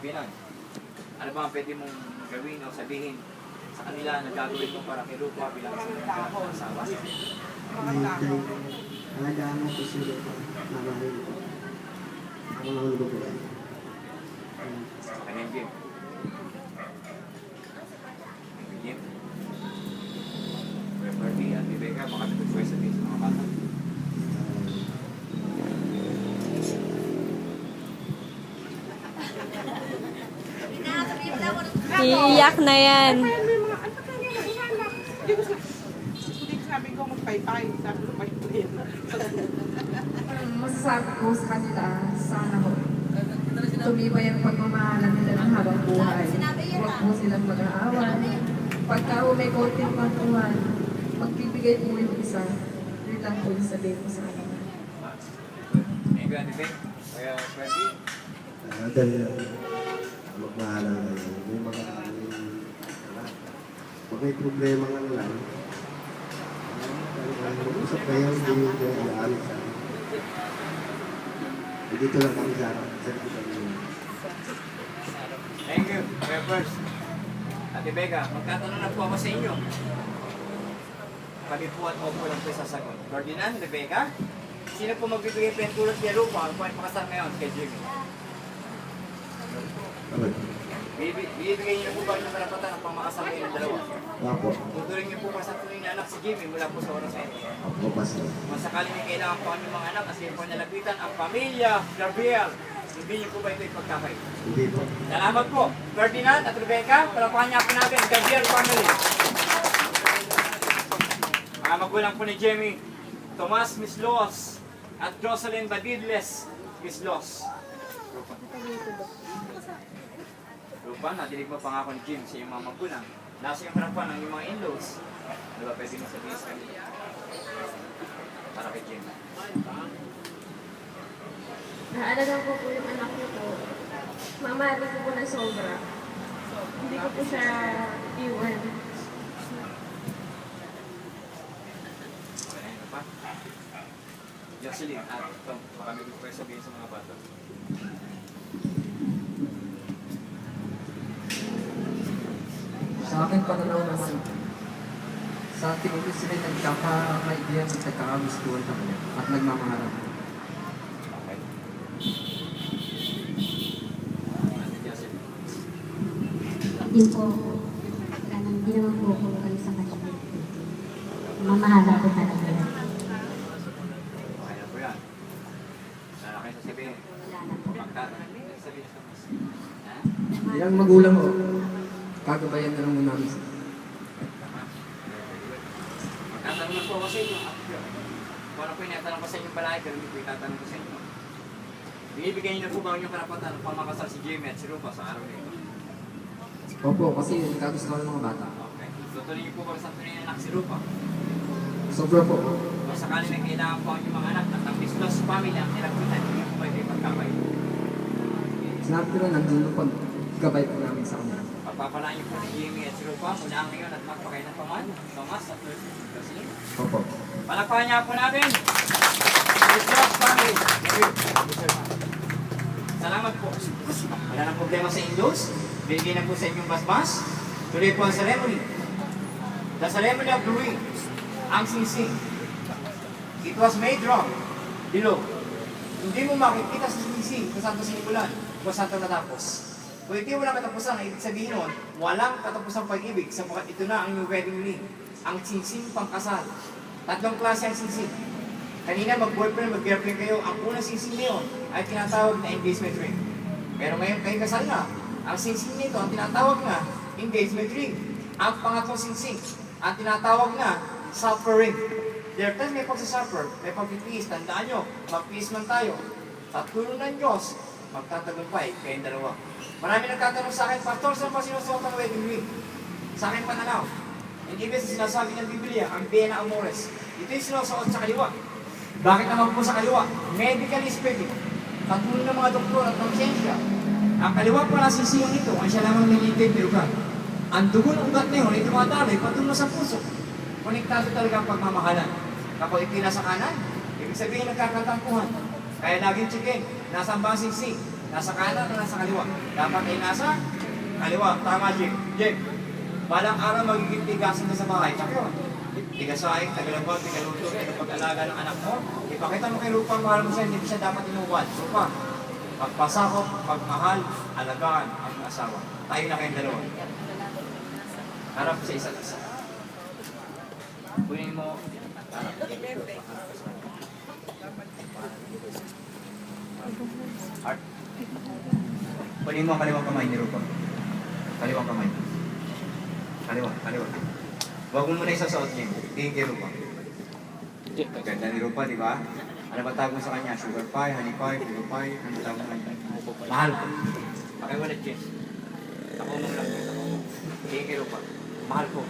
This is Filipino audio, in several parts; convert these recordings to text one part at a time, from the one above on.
Binan, ano ba ang pwede mong gawin o sabihin sa kanila na gagawin mo para kay Lupa bilang isang asawa? Alagaan mo po si Lupa. Mamahalin ko. Ako lang ang lubuan. Kanyang Jim. Jim. Kuya Bertie at Rebecca, baka nag-request sabihin sa mga bata. Iiyak na yan. Hindi ko sabi ko magpaypay. Sabi ko paypay. Masasabi ko sa kanila, sana ho, tumibay ang pagmamahalan nila ng habang buhay. Huwag mo silang mag-aawan. Pagka ho may konting pantuhan, magbibigay po yung isa. Yun lang po yung sabihin ko sa kanila. Thank you, Ate Beng. Kaya Bertie, Dahil magmahalan na yun. May mga pag may problema nga lang, usap kayo, hindi nyo kayo alam sa akin. Dito lang kami sa kita nyo. thank you. Kuya First. Ate Becca, magtatanong na po ako sa inyo. Kami po at opo lang po sasagot. Ferdinand, Rebecca, sino po magbibigay pentulot kay Lupa? Ang po ay pakasal ngayon kay Jimmy. Okay. Bibigay niyo po ba yung karapatan ng pamakasal ngayon ng dalawa? Apo. Tuturing niyo po ba sa tuloy na anak si Jimmy mula po sa oras na ito? Apo, basta. Kung sakaling may kailangan po ang mga anak kasi po nalapitan ang pamilya Gabriel, hindi niyo po ba ito ipagkakay? Hindi po. Salamat po. Ferdinand at Rebecca, palapakan niya po natin, Gabriel family. Mga magulang po ni Jimmy, Tomas Mislos at Jocelyn Badidles Mislos. Rupa, nadinig mo pangako ni Jim sa iyong mga magulang. Nasa iyong harapan ng iyong mga in-laws. Ano ba pwede mo sabihin sa kanila? Para kay Jim. Naalagaan ko po yung anak ko po. Mamahalin ko po na sobra. Hindi ko po siya iwan. Ano pa? Jocelyn, at ito, baka may gusto kayo sabihin sa mga bata. Sa aking pananaw naman, sa tingin ko sila nagkakaibigan at nagkakagustuhan kami at nagmamahalan. Okay. Ano, Jocelyn? Hindi po, hindi naman po ako sa kanya. Mamahala ko talaga. Okay na po yan. Wala na kayo sasabihin. Sabihin sa mas. Ha? Yang magulang ko, kagabayan na lang mo namin sila. Magtatanong na po ako sa inyo. Kung ano po yung natanong ko sa inyong balay, pero hindi po itatanong ko sa inyo. Binibigyan niyo na po ba ang inyong karapatan ng pamakasal si Jamie at si Rupa sa araw na ito? Opo, kasi nagkagustuhan ng mga bata. Okay. Tutuloy niyo po ba sa tunay na anak si Rupa? Sobra po. Kung sakali may kailangan po ang inyong mga anak at ang Mislos family ang nilapitan, hindi po ba ito ipagkabay? Sinabi ko na nandun pag gabay po namin sa kanila. Pagpapalaan niyo po si Jamie at si Rupa mula ang ngayon at magpakain ng paman, Tomas at Jocelyn. Opo. Palakpakan niya po natin. Mislos family. Thank you. Salamat po. Wala nang problema sa Indus. Bigay na po sa inyong basbas. Tuloy po ang ceremony. The ceremony of the ring. Ang singsing. It was made wrong. Below. Hindi mo makikita sa singsing kung saan ito sinimulan, kung saan ito natapos. Kung ito walang katapusan, ibig sabihin nun, walang katapusang pag-ibig sapagkat ito na ang inyong wedding ring. Ang singsing pangkasal. Tatlong klase ang singsing. Kanina mag-boyfriend, mag-girlfriend kayo, ang unang singsing niyo ay tinatawag na engagement ring. Pero ngayon kayo kasal na, ang singsing nito, ang tinatawag na engagement ring. Ang pangatlong singsing, ang tinatawag na suffering. There times may pagsasuffer, may pagpipis, tandaan nyo, magpipis man tayo. Sa tulong ng Diyos, magtatagumpay kayong dalawa. Marami nagtatanong sa akin, Pastor, saan pa sinusuot ang wedding ring? Sa akin pananaw. Hindi ba sinasabi ng Biblia, ang Bena Amores, ito yung sinusuot sa kaliwa. Bakit naman po sa kaliwa? Medically speaking, katulong ng mga doktor at ng siyensya, ang kaliwa pala sisiyang ito, ang siya lamang nilitid na ugat. Ang dugo ng ugat na yun ay dumadaloy patungo sa puso. Konektado talaga ang pagmamahalan. Kapag ito nasa kanan, ibig sabihin nagkakatampuhan. Kaya laging chicken, nasa ang basing sing. Nasa kanan o nasa kaliwa? Dapat ay nasa kaliwa. Tama, Jim. Jim, balang araw magiging tigasan ka sa bahay. Tsaka yun. Tigasaing, tagalabag, tigaluto, pag-alaga ng anak mo. Ipakita mo kay Rupa ang mahal mo siya, hindi siya dapat inuwan. Rupa, pagpasakop, pagmahal, alagaan ang asawa. Tayo na kayong dalawa. Harap sa isa't isa. Kunin mo. Harap. Heart. Kunin mo ang kaliwang kamay ni Rupa. Kaliwang kamay. Kaliwa. Huwag mo muna isasuot niya. Tingin kay Rupa. Ganda ni Rupa, di ba? Ano ba tawag mo sa kanya? Sugar pie, honey pie, pillow pie, ano tawag mo kanya? Mahal ko. Pakiwalat, Jess. Ako mo lang. Tingin kay Rupa. Mahal ko.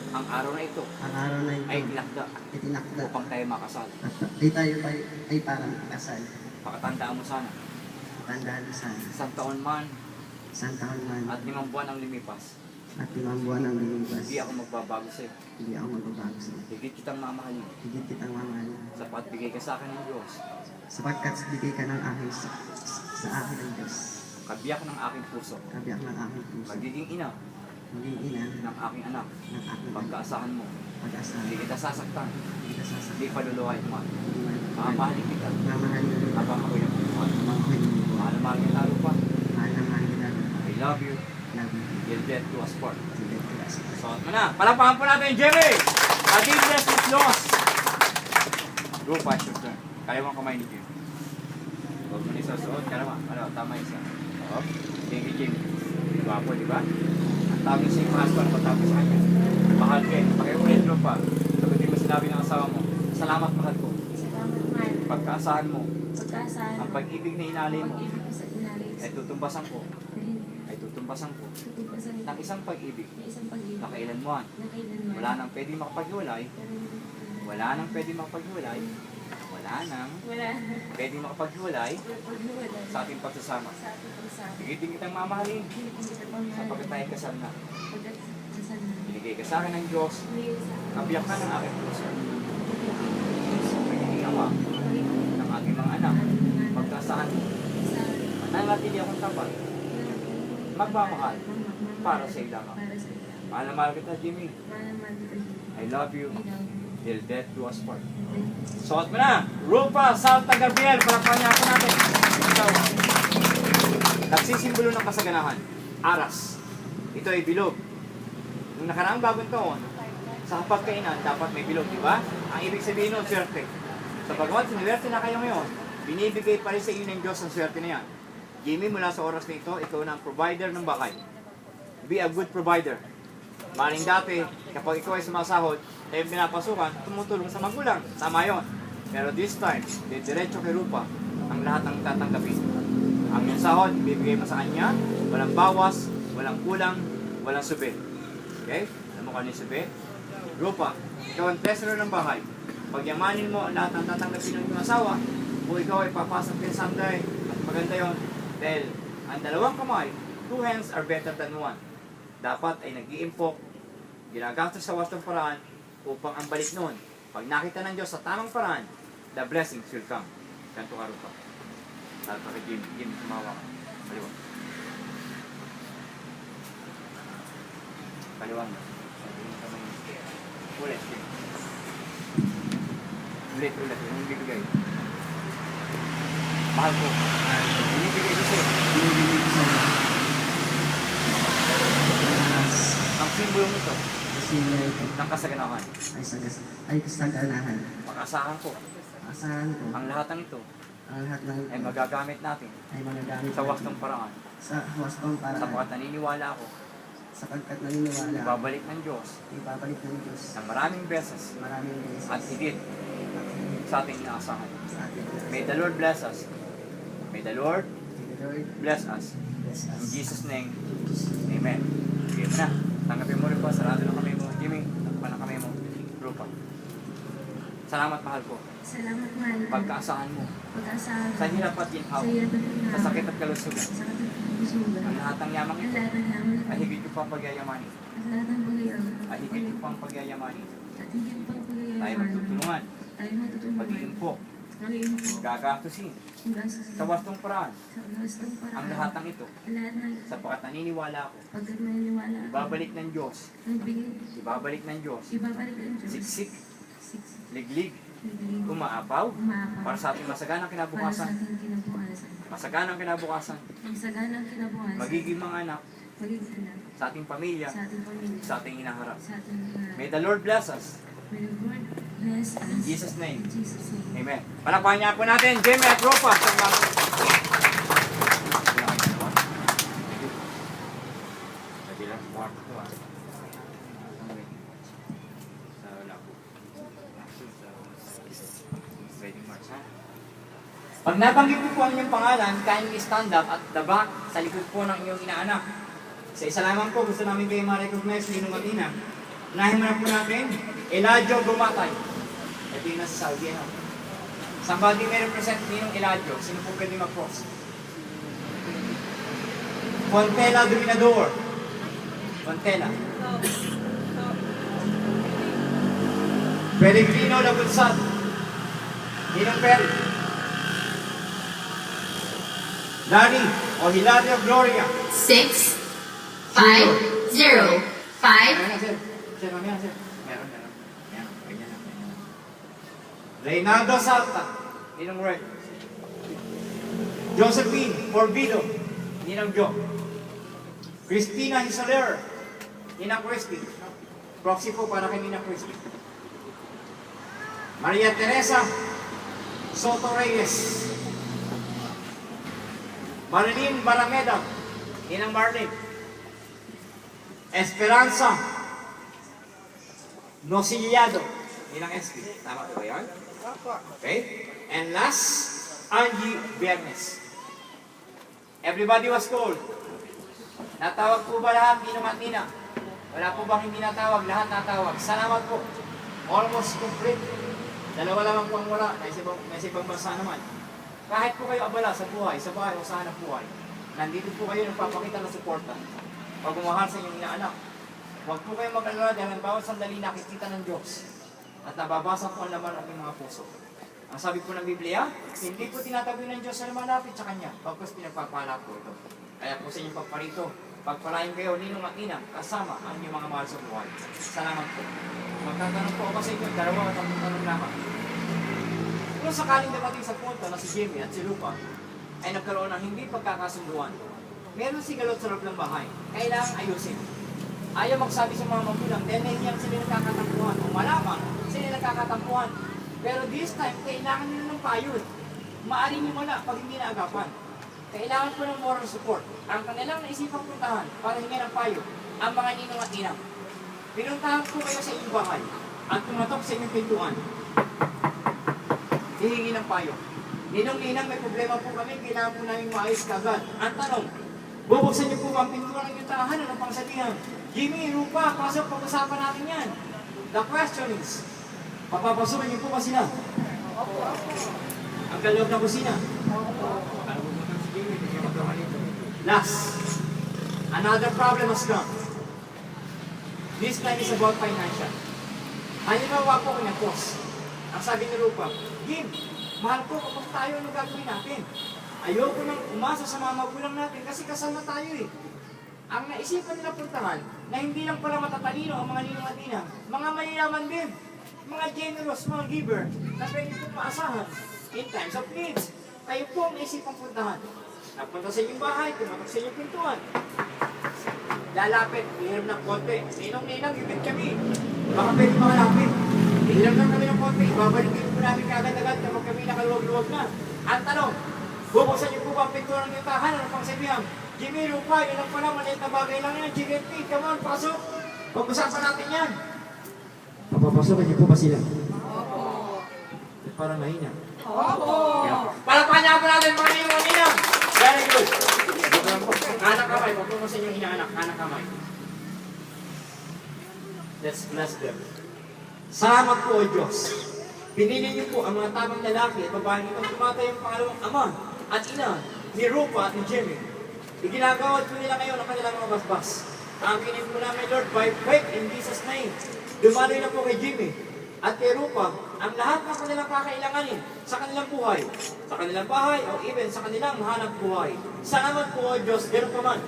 Ang araw na ito Ang araw na ito ay tinakda itinakda upang tayo makasal. di tayo ay parang kasal. Pakatandaan mo sana. Tandaan mo sana. Isang taon man Isang taon man at 5 buwan ang lumipas, at 5 buwan ang lumipas. hindi ako magbabago sa'yo. Hindi ako magbabago sa iyo. Higit kitang mamahalin. Higit kitang mamahalin. Sapat bigay ka sa akin ng Diyos. Sapagkat bigay ka ng aking sa akin ng Diyos. Kabiyak ng aking puso. Kabiyak ng aking puso. Magiging ina Maging ina ng aking anak. ng aking Pagkaasahan mo. pag-asa. Hindi kita sasaktan. Hindi ka sasabihin. Hindi paluluhay mo. Mamahalin kita. Mamahalin mo. Habang ako'y nabubuhay. Habang ako'y nabubuhay. Mahal na mahal kita, Rupa. Mahal na mahal kita. I love you. Love you. Till death do us part. Hindi ko kasi. Suot mo na. Palakpakan po natin, Jimmy! Forgiveness is lost. Rupa, it's your turn. Kaliwang kamay ni Jimmy. Huwag mo na isasuot. Kalawa. Tama isa. Oo. Thank you, Jimmy. Gwapo, di ba? Ang tawag niya sa husband pagtapos sa kanya. Mahal ka. Pakiulit, Rupa. Sagutin mo sinabi ng asawa mo. Salamat, mahal ko. Salamat, mahal. Pagkaasahan mo. Pagkaasahan Ang pag-ibig na inalay mo. pag-ibig ko sa inalis. Ay tutumbasan ko. Dahil Ay tutumbasan ko. tutupasan Ng isang pag-ibig ng isang pag-ibig na kailanman. na kailanman. Wala nang pwede makapaghiwalay. Wala nang pwede makapaghiwalay. Wala nang Wala. pwede makapaghiwalay Paghiwalay sa ating pagsasama. sa ating pagsama. Higitin kitang mamahalin Hindi ko kita pang sapagkat tayo kasal na. pagkasal na. Binigay ka sa akin ng Diyos. Hindi sa Kabiyak ka ng aking puso. Magiging ama ng ating mga anak. Pagkasahan mo. Nanatili akong tapat. Magmamahal para sa iyo lamang. para sa iyo. Mahal na mahal kita, Jimmy. Mahal na mahal kita. I love you. I love you. Till death do us part. Suot mo na! Rupa Salta Gabriel, palakpakan niya ako natin. Nagsisimbolo ng kasaganahan. Aras. Ito ay bilog. Nung nakaraang bagong taon, sa pagkainan, dapat may bilog, di ba? Ang ibig sabihin nun, swerte. Sa pagkawan, siniwerte na kayo ngayon, binibigay pa rin sa inyo ng Diyos ang swerte na yan. Jimmy, mula sa oras na ito, ikaw na ang provider ng bahay. Be a good provider. Maring dati, kapag ikaw ay sumasahod, ay pinapasukan, tumutulong sa magulang. Tama yun. Pero this time, diretso kay Rupa ang lahat ng tatanggapin. Ang iyong sahod, bibigay mo sa kanya, walang bawas, walang kulang, walang subi. Okay? Alam mo kung ano yung subi? Rupa, ikaw ang treasurer ng bahay. Pagyamanin mo ang lahat ng tatanggapin ng iyong asawa, kung ikaw ay papasok din someday, at maganda yun, dahil ang dalawang kamay, 2 hands are better than 1. Dapat ay nag-iimpok, ginagastos sa wastong paraan upang ang balik noon, pag nakita ng Diyos sa tamang paraan, the blessings will come. Kanto ka Rupa. Sabi pa kay Jim, sumawa ka. Kaliwa. Kaliwa mo. Ulit, Jim. Ulit. Yung bibigay. Mahal ko. Binibigay ko sa'yo. Binibigay ko sa iyo. Ang simbolo nito Kasi na ito ng kasaganahan. ay kasaganahan. Pag-asahan ko, Asahan ko ang lahat ng ito ang lahat ng ay magagamit natin ay magagamit sa wastong paraan. sa wastong paraan. Sapagkat naniniwala ako, Sapagkat naniniwala ibabalik ng Diyos ibabalik ng Diyos ng maraming beses maraming beses at higit sa ating inaasahan. sa ating May the Lord bless us. May the Lord May the Lord bless us. bless us. In Jesus' name, Amen. Sige mo na. Tanggapin mo rin po. Sarado ng kamay mo. Jimmy, takpan ng kamay mo. Rupa. Salamat, mahal ko. Salamat, mahal. Pagkaasahan mo. Pagkaasahan. Sa hirap at ginhawa. Sa hirap at ginhawa. Sa sakit at kalusugan. Sa sakit at kalusugan. Ang lahat ng yamang Ang ito lahat ng yaman. ay higit ko pang pagyayamanin. Ang lahat ng pagyayaman. Ay higit ko pang pagyayamanin. At higit pang pagyayaman. Tayo magtutulungan. Tayo matutulungan. Mag-iimpok. Ngayon po, gagastusin gastos sa wastong paraan sa gastong paraan. ang lahat ng ito Lahat ng sapagkat naniniwala ako, pagkat naniniwala ako, ibabalik ng Diyos, nagbigay, ibabalik ng Diyos, ibabalik ang Diyos. siksik, Six. liglig, Nagbigay. umaapaw, Umaapaw. para sa ating masaganang Para sa kinabukasan, ating kinabukasan. masaganang kinabukasan, Magsaganang kinabukasan. magiging mga anak Magiging anak. sa ating pamilya, Sa ating pamilya. sa ating inaharap. Sa ating mga. May the Lord bless us. May the Lord bless us. In Jesus' name. In Jesus' name. Amen. Palakpakan niya po natin, Jimmy at Ropa. Pag nabanggit po ang inyong pangalan, kindly stand up at the back sa likod po ng inyong inaanak. Sa isa lamang po, gusto namin kayo ma-recognize ninong mag-ina. Unahin muna po natin, Eladio Gumatay. Ito yung nasa Saudi. Somebody may represent ninong Eladio. Sino po pwede mag-cross? Fontela Dominador. Fontela. Peregrino Labunsad. Ninong Perry. Lani o Hilario Gloria. 6, 5, 0, 5. Meron, sir. Sir, mamaya, sir. Meron. Meron. Ganyan na. Reynaldo Salta. Ninong Red. Josephine Forbido. Ninang Jo. Christina Hisoler. Ninang Christy. Proxy po para kay Ninang Christy. Maria Teresa Soto Reyes. Marilyn Barameda. Ninang Marlene. Esperanza Nosillado. Ninang SP. Tama po ba yan? Okay. And last, Angie Viernes. Everybody was called. Natawag po ba lahat? Ninong at Nina? Wala po bang hindi natawag? Lahat natawag. Salamat po. Almost complete. Dalawa lamang pang wala. Nasa ibang bansa naman. Kahit po kayo abala sa buhay, sa bahay o sa hanap buhay, nandito po kayo nagpapakita ng suporta. Pagmamahal sa inyong inaanak. Huwag po kayong mag-alala dahil ang bawat sandali nakikita ng Diyos at nababasa po ang laman ng ating mga puso. Ang sabi po ng Biblia, hindi po tinatabi ng Diyos na lumalapit sa Kanya, pagkas pinagpapala po ito. Kaya po sa inyong pagparito, pagpalain kayo ninong at ina, kasama ang inyong mga mahal sa buhay. Salamat po. Magtatanong po ako sa inyo, dalawa at tatlong tanong lamang. Kung sakaling dapating sa punto na si Jimmy at si Lupa ay nagkaroon ng hindi pagkakasunduan, meron sigalot sa loob ng bahay, kailangang ayusin. Ayaw magsabi sa mga magulang dahil nahihiyang sila nagkakatampuhan o malamang sila nagkakatampuhan. Pero this time, kailangan nila ng payo. Maaring nyo wala pag hindi naagapan. Kailangan po ng moral support. Ang kanilang naisipang puntahan para hinga ng payo ang mga ninong at inang. Pinuntahan po kayo sa inyong bahay at tumatok sa inyong pintuan. Hihingi ng payo. Ninong-ninang, may problema po kami, kailangan po namin maayos kagad. Ang tanong, bubuksan niyo po ba ang pintuan ng inyong tahanan o pangsabihan? Jimmy, Rupa, pasok, pag-usapan natin yan. The question is, papapasukin niyo po ba sila? Ang kaloob ng kusina? Ano po ba si Jimmy? Hindi niya magkaman ito. Last, another problem has come. This time is about financial. Halimbawa po kanya, boss. Ang sabi ni Rupa, Jim, mahal ko kapag tayo ano gagawin natin. Ayoko nang umasa sa mga magulang natin kasi kasal na tayo eh. Ang naisipan nila puntahan na hindi lang pala matatalino ang mga ninong at inang, mga mayayaman din, mga generous, mga giver, na pwede po maasahan in times of needs. Kayo po ang naisipang puntahan. Napunta sa inyong bahay, tumatok sa inyong pintuan. Lalapit, hihiram ng konti. Ninong-ninang, ibig kami. Baka pwede makalapit. Hihiram lang kami ng konti. Ibabalik din po namin kagad-agad kapag kami nakaluwag-luwag na. Ang tanong, bubuksan niyo po ba ang pintuan ng yung tahanan? Ano pang sabihan? Jimmy, Rupa, yun lang pala, maliit na bagay lang yan. GFP, come on, pasok. Pag-usapan natin yan. Papapasokan niyo po ba sila? Opo. Parang mahina. Opo. Palapakan niya po natin mga ninong. Very good. Anak kamay, huwag mo sa inyong inaanak. Anak kamay. Let's bless them. Salamat po, O Diyos. Pinili niyo po ang mga tamang lalaki at babae itong tumatay ang pangalawang ama at ina ni Rupa at ni Jimmy. Iginagawad po nila ngayon ang kanilang mga basbas. Ang kinip po namin, Lord, by faith in Jesus' name. Dumaloy na po kay Jimmy at kay Rupa ang lahat ng kanilang kakailanganin sa kanilang buhay, sa kanilang bahay, o even sa kanilang hanap buhay. Salamat po, O Diyos, ganoon pa man,